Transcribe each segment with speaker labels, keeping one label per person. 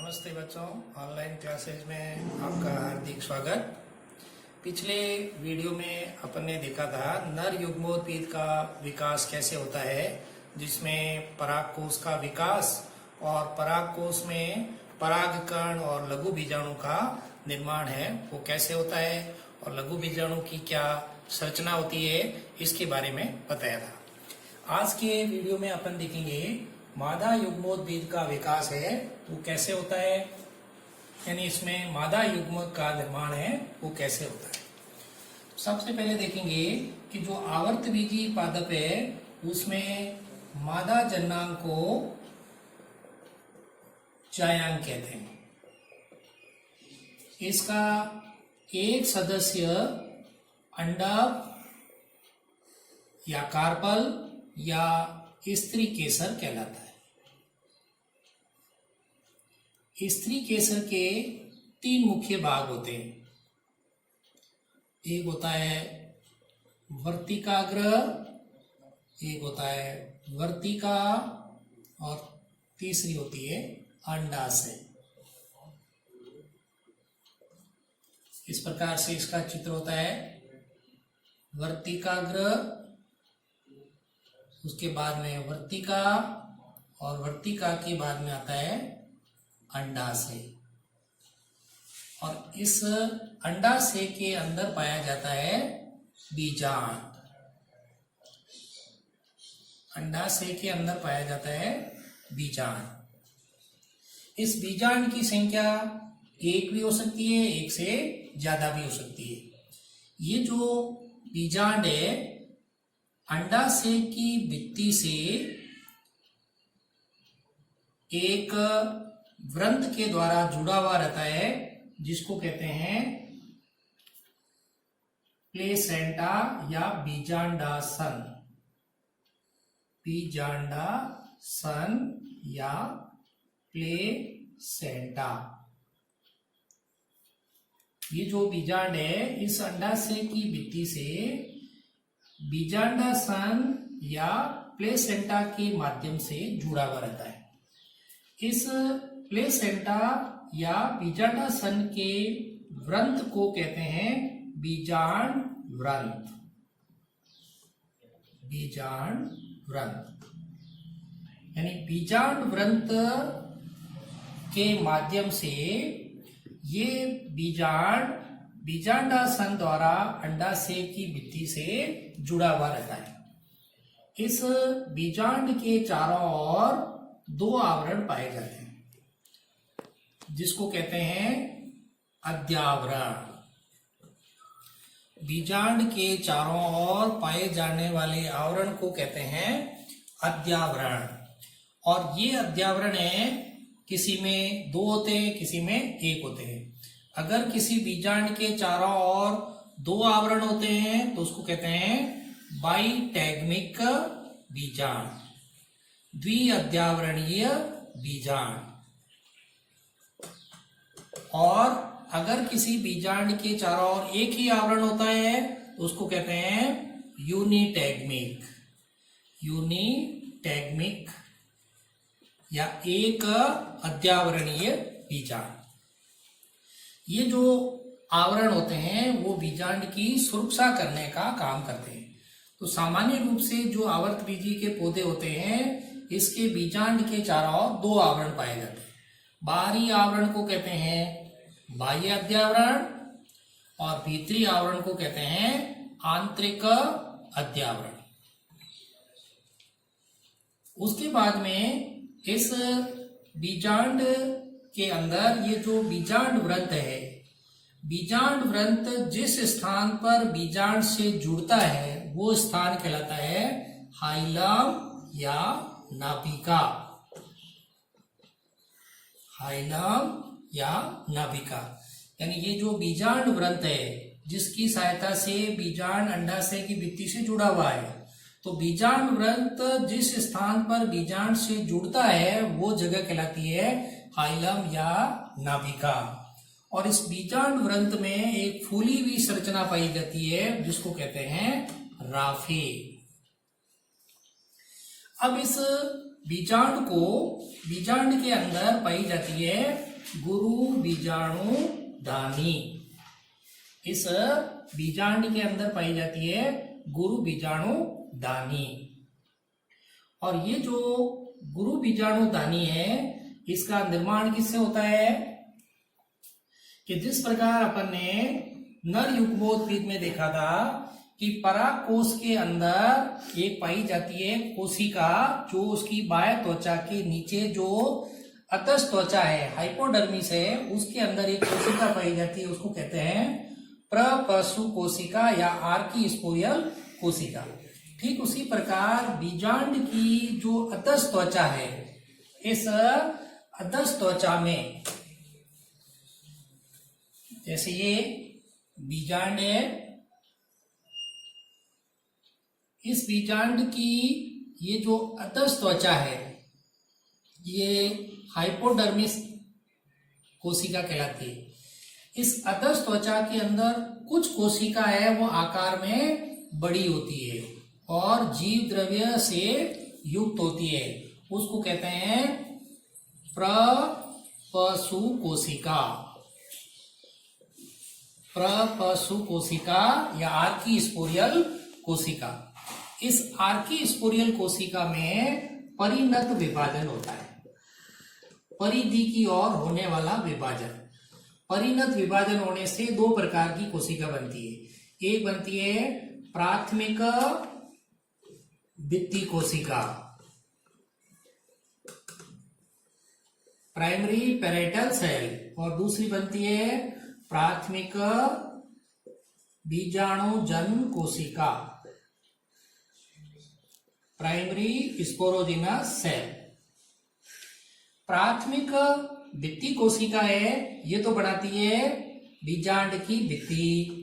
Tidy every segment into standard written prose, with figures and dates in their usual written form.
Speaker 1: नमस्ते बच्चों, online classes में आपका हार्दिक स्वागत। पिछले वीडियो में अपन ने देखा था नर युग्मोद्भिद का विकास कैसे होता है, जिसमें परागकोश का विकास और परागकोश में परागकण और लघु बीजाणु का निर्माण है वो कैसे होता है और लघु बीजाणु की क्या संरचना होती है, इसके बारे में बताया था। आज के वीडियो में अपन देखेंगे मादा युग्मोद्भिद का विकास है वो कैसे होता है, यानी इसमें मादा युग्म का निर्माण है वो कैसे होता है। सबसे पहले देखेंगे कि जो आवर्तबीजी पादप है उसमें मादा जन्नांग को जायांग कहते हैं। इसका एक सदस्य अंडक या कार्पल या स्त्री केसर कहलाता है। स्त्री केसर के तीन मुख्य भाग होते हैं। एक होता है वर्तिकाग्र, एक होता है वर्तिका और तीसरी होती है अंडाशय। इस प्रकार से इसका चित्र होता है। वर्तिकाग्र, उसके बाद में वर्तिका और वर्तिका के बाद में आता है अंडाशय। और इस अंडाशय के अंदर पाया जाता है बीजांड। अंडाशय के अंदर पाया जाता है बीजांड। इस बीजांड की संख्या एक भी हो सकती है, एक से ज्यादा भी हो सकती है। ये जो बीजांड है अंडाशय की भित्ति से एक व्रंत के द्वारा जुड़ा हुआ रहता है, जिसको कहते हैं प्लेसेंटा या बीजांडासन। बीजांडासन या प्लेसेंटा। ये जो बीजांड है इस अंडाशय की भित्ति से बीजांडासन या प्लेसेंटा के माध्यम से जुड़ा हुआ रहता है। इस प्लेसेंटा या बीजांडासन के व्रंत को कहते हैं बीजांड व्रंत। बीजांड व्रंत यानी बीजांड व्रंत के माध्यम से ये बीजांड बीजांडासन द्वारा अंडाशय की भित्ति से जुड़ा हुआ रहता है। इस बीजांड के चारों ओर दो आवरण पाए जाते हैं, जिसको कहते हैं अध्यावरण। बीजांड के चारों ओर पाए जाने वाले आवरण को कहते हैं अध्यावरण। और ये अध्यावरण है, किसी में दो होते हैं, किसी में एक होते हैं। अगर किसी बीजांड के चारों ओर दो आवरण होते हैं तो उसको कहते हैं बाइटैगमिक बीजांड, द्विअध्यावरणीय बीजांड। और अगर किसी बीजांड के चारों ओर एक ही आवरण होता है तो उसको कहते हैं यूनिटैगमिक। यूनिटैगमिक या एक अध्यावरणीय बीजांड। ये जो आवरण होते हैं वो बीजांड की सुरक्षा करने का काम करते हैं। तो सामान्य रूप से जो आवर्तबीजी के पौधे होते हैं इसके बीजांड के चारों ओर दो आवरण पाए जाते हैं। बाहरी आवरण को कहते हैं बाह्य अध्यावरण और भीतरी आवरण को कहते हैं आंतरिक अध्यावरण। उसके बाद में इस बीजांड के अंदर ये जो बीजांड व्रंत है, बीजांड व्रंत जिस स्थान पर बीजांड से जुड़ता है वो स्थान कहलाता है हाइलम या नाभिका। हाइलम या नाभिका यानी ये जो बीजांड व्रंत है जिसकी सहायता से बीजांड अंडाशय की भित्ति से जुड़ा हुआ है, तो बीजांड व्रंत जिस स्थान पर बीजांड से जुड़ता है वो जगह कहलाती है हाइलम या नाभिका। और इस बीजांड व्रंत में एक फूली हुई संरचना पाई जाती है जिसको कहते हैं राफे। अब इस बीजांड के अंदर पाई जाती है गुरु बीजाणु दानी। इस बीजांड के अंदर पाई जाती है गुरु बीजाणु दानी। और ये जो गुरु बीजाणु दानी है, इसका निर्माण किससे होता है कि जिस प्रकार अपन ने नर युग्मोद्भिद में देखा था कि परागकोश के अंदर एक पाई जाती है कोशिका, जो उसकी बाह्य त्वचा के नीचे जो अतश त्वचा है, हाइपोडर्मिस है, उसके अंदर एक कोशिका पाई जाती है, उसको कहते हैं प्रपशु कोशिका या आर्कीस्पोरियल कोशिका। ठीक उसी प्रकार बीजांड की जो अतश त्वचा है, इस अतश त्वचा में जैसे ये बीजांड है, इस बीजांड की ये जो अतश त्वचा है, ये हाइपोडर्मिस कोशिका कहलाती है। इस अतश त्वचा के अंदर कुछ कोशिका है वो आकार में बड़ी होती है और जीव द्रव्य से युक्त होती है, उसको कहते हैं प्रपशु कोशिका। प्रपशु कोशिका या आर्कीस्पोरियल कोशिका। इस आर्कीस्पोरियल कोशिका में परिणत विभाजन होता है, परिधि की ओर होने वाला विभाजन। परिणत विभाजन होने से दो प्रकार की कोशिका बनती है। एक बनती है प्राथमिक भित्ति कोशिका, प्राइमरी पैराइटल सेल, और दूसरी बनती है प्राथमिक बीजाणुजन कोशिका, प्राइमरी स्पोरोजिनस सेल। प्राथमिक भित्ति कोशिका है, ये तो बनाती है बीजांड की भित्ति,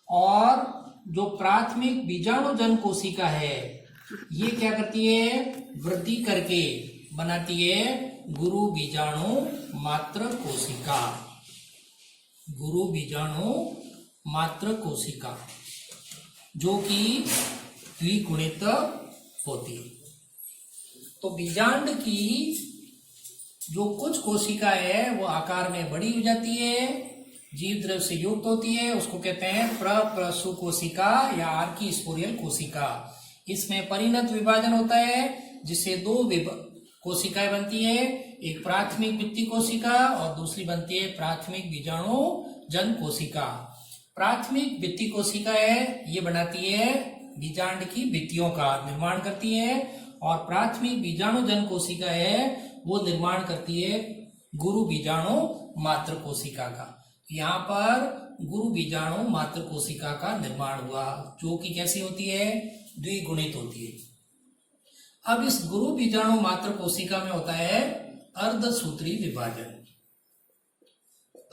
Speaker 1: और जो प्राथमिक बीजाणुजन कोशिका है, ये क्या करती है, वृद्धि करके बनाती है गुरु बीजाणु मात्र कोशिका। गुरु बीजाणु मात्र कोशिका जो कि द्विगुणित होती है। तो बीजांड की जो कुछ कोशिका है वो आकार में बड़ी हो जाती है, जीव द्रव्य से युक्त होती है, उसको कहते हैं प्रपशु कोशिका या आर्कीस्पोरियल कोशिका। इसमें परिणत विभाजन होता है जिससे दो कोशिकाएं बनती है, एक प्राथमिक भित्ति कोशिका और दूसरी बनती है प्राथमिक बीजाणु जन कोशिका। प्राथमिक भित्ति कोशिका है, ये बनाती है बीजांड की भित्तियों का निर्माण करती है, और प्राथमिक बीजाणु जन कोशिका है वो निर्माण करती है गुरु बीजाणु मात्र कोशिका का। यहाँ पर गुरु बीजाणु मात्र कोशिका का निर्माण हुआ, जो कि कैसी होती है, द्विगुणित होती है। अब इस गुरु बीजाणु मात्र कोशिका में होता है अर्धसूत्री विभाजन।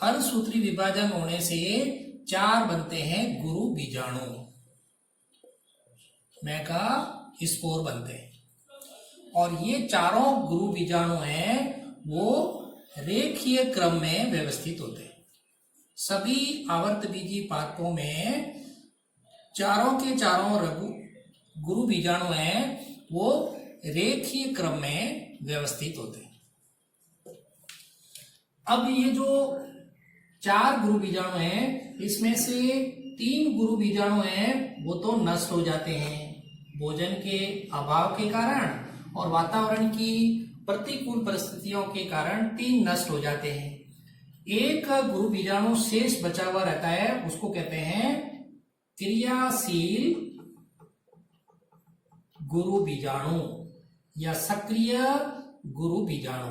Speaker 1: अर्धसूत्री विभाजन होने से 4 बनते हैं गुरु बीजाणु, मेगा स्पोर बनते हैं, और ये चारों गुरु बीजाणु हैं वो रेखीय क्रम में व्यवस्थित होते हैं। सभी आवर्तबीजी पादपों में चारों के चारों गुरु बीजाणु हैं वो रेखीय क्रम में व्यवस्थित होते हैं। अब ये जो 4 गुरु बीजाणु हैं, इसमें से 3 गुरु बीजाणु हैं वो तो नष्ट हो जाते हैं भोजन के अभाव के कारण और वातावरण की प्रतिकूल परिस्थितियों के कारण 3 नष्ट हो जाते हैं। एक गुरु बीजाणु शेष बचा हुआ रहता है, उसको कहते हैं क्रियाशील गुरु बीजाणु या सक्रिय गुरु बीजाणु।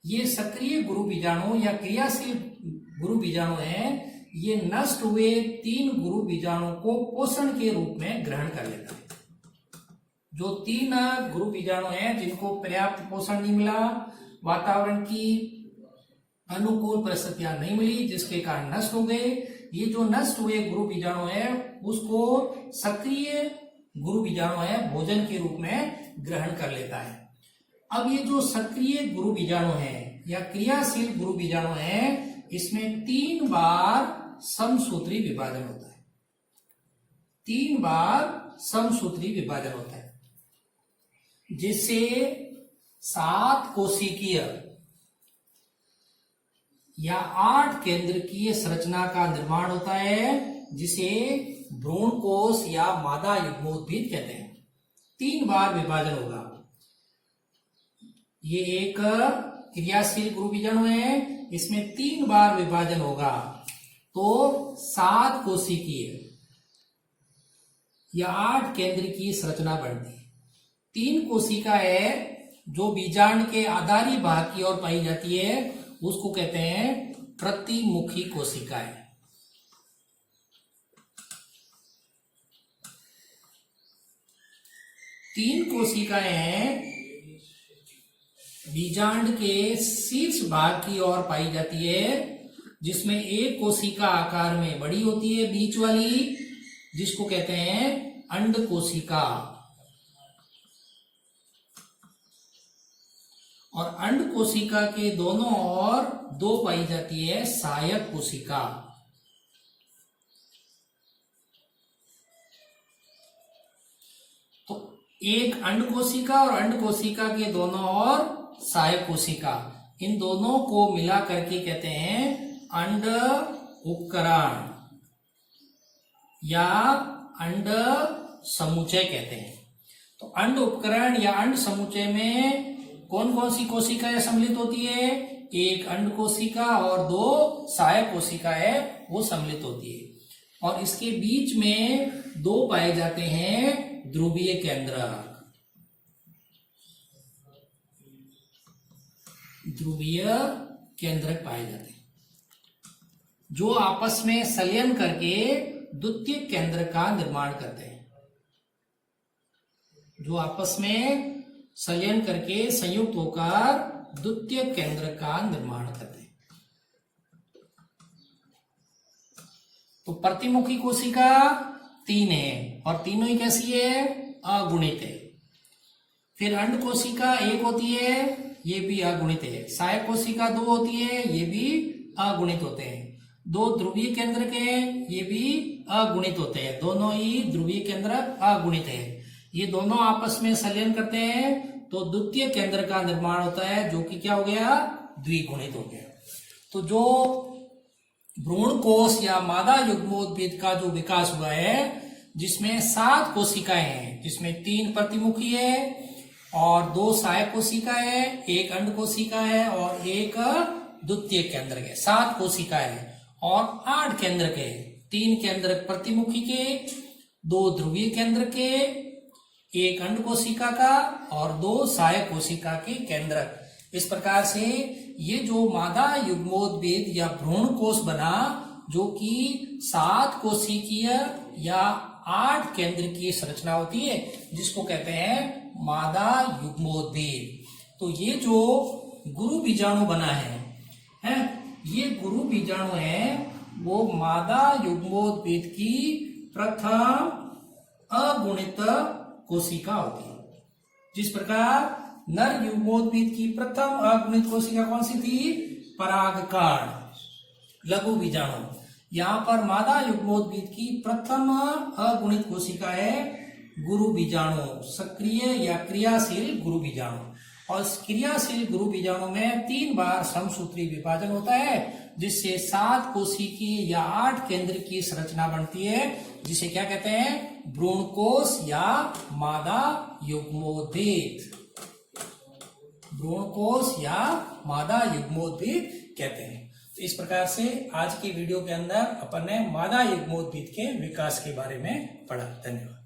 Speaker 1: ये सक्रिय गुरु बीजाणु या क्रियाशील गुरु बीजाणु हैं, ये नष्ट हुए 3 गुरु बीजाणु को पोषण के रूप में ग्रहण कर लेता है। जो 3 गुरु बीजाणु हैं जिनको पर्याप्त पोषण नहीं मिला, वातावरण की अनुकूल परिस्थितियां नहीं मिली, जिसके कारण नष्ट हो गए, ये जो नष्ट हुए गुरु बीजाणु है उसको सक्रिय गुरु बीजाणु है भोजन के रूप में ग्रहण कर लेता है। अब ये जो सक्रिय गुरु बीजाणु है या क्रियाशील गुरु बीजाणु है, इसमें 3 बार समसूत्री विभाजन होता है। 3 बार समसूत्री विभाजन होता है। जिससे 7 कोशिकीय या 8 केंद्रकीय संरचना का निर्माण होता है, जिसे भ्रूण कोश या मादा युग्मोद्भिद कहते हैं। 3 बार विभाजन होगा। ये एक क्रियाशील गुरु बीजाणु है, इसमें 3 बार विभाजन होगा, तो 7 कोशिकीय या 8 केंद्रकीय संरचना बनती है। 3 कोशिका है जो बीजांड के आधारी भाग की ओर पाई जाती है, उसको कहते हैं प्रतिमुखी कोशिकाएं। तीन कोशिकाएं हैं बीजांड के शीर्ष भाग की ओर पाई जाती है, जिसमें एक कोशिका आकार में बड़ी होती है, बीच वाली, जिसको कहते हैं अंड कोशिका, और अंड कोशिका के दोनों ओर 2 पाई जाती है सहायक कोशिका। तो एक अंड कोशिका और अंड कोशिका के दोनों ओर सहायक कोशिका, इन दोनों को मिला करके कहते हैं अंड उपकरण या अंड समुच्चय कहते हैं। तो अंड उपकरण या अंड समुच्चय में कौन कौन सी कोशिकाएं सम्मिलित होती है? एक अंड कोशिका और 2 सहायक कोशिकाएं वो सम्मिलित होती है, और इसके बीच में 2 पाए जाते हैं ध्रुवीय केंद्रक। ध्रुवीय केंद्रक पाए जाते हैं जो आपस में संलयन करके द्वितीय केंद्र का निर्माण करते हैं। जो आपस में संलयन करके संयुक्त होकर द्वितीय केंद्र का निर्माण करते हैं। तो प्रतिमुखी कोशिका 3 है, और तीनों ही कैसी है? अगुणित है। फिर अंड कोशिका 1 होती है, ये भी अगुणित है। सहायक कोशिका 2 होती है, ये भी अगुणित होते हैं। 2 ध्रुवीय केंद्र के, ये भी अगुणित होते हैं। दोनों ही ध्रुवीय केंद्र अगुणित है। ये दोनों आपस में संलयन करते हैं तो द्वितीय केंद्र का निर्माण होता है, जो कि क्या हो गया? द्विगुणित हो गया। तो जो भ्रूण कोश या मादा युग्मोद्भिद का जो विकास हुआ है, जिसमें 7 कोशिकाएं हैं, जिसमें 3 प्रतिमुखी है और 2 सहायक कोशिका है, 1 अंड कोशिका है और 1 द्वितीय केंद्र के। 7 कोशिकाएं हैं और 8 केंद्र के, 3 केंद्र प्रतिमुखी के, 2 ध्रुवीय केंद्र के, 1 अंड कोशिका का और 2 सहायक कोशिका के केंद्रक। इस प्रकार से ये जो मादा युग्मोद्भिद या भ्रूण कोश बना, जो कि 7 कोशिकीय या 8 केंद्रकीय संरचना होती है, जिसको कहते हैं मादा युग्मोद्भिद। तो ये जो गुरु बीजाणु बना है, ये गुरु बीजाणु है, वो मादा युग्मोद्भिद की प्रथम अगुणित कोशिका होती है। जिस प्रकार नर युग्मोद्भिद की प्रथम अगुणित कोशिका कौन सी थी? परागकण, लघु बीजाणु। यहाँ पर मादा युग्मोद्भिद की प्रथम अगुणित कोशिका है गुरु बीजाणु, सक्रिय या क्रियाशील गुरु बीजाणु। और इस क्रियाशील गुरु बीजाणु में 3 बार समसूत्री विभाजन होता है, जिससे 7 कोशिकीय या 8 केंद्र की संरचना बनती है, जिसे क्या कहते हैं? भ्रूण कोश या मादा युग्मोद्भिद। भ्रूण कोश या मादा युग्मोद्भिद कहते हैं। तो इस प्रकार से आज की वीडियो के अंदर अपन ने मादा युग्मोद्भिद के विकास के बारे में पढ़ा। धन्यवाद।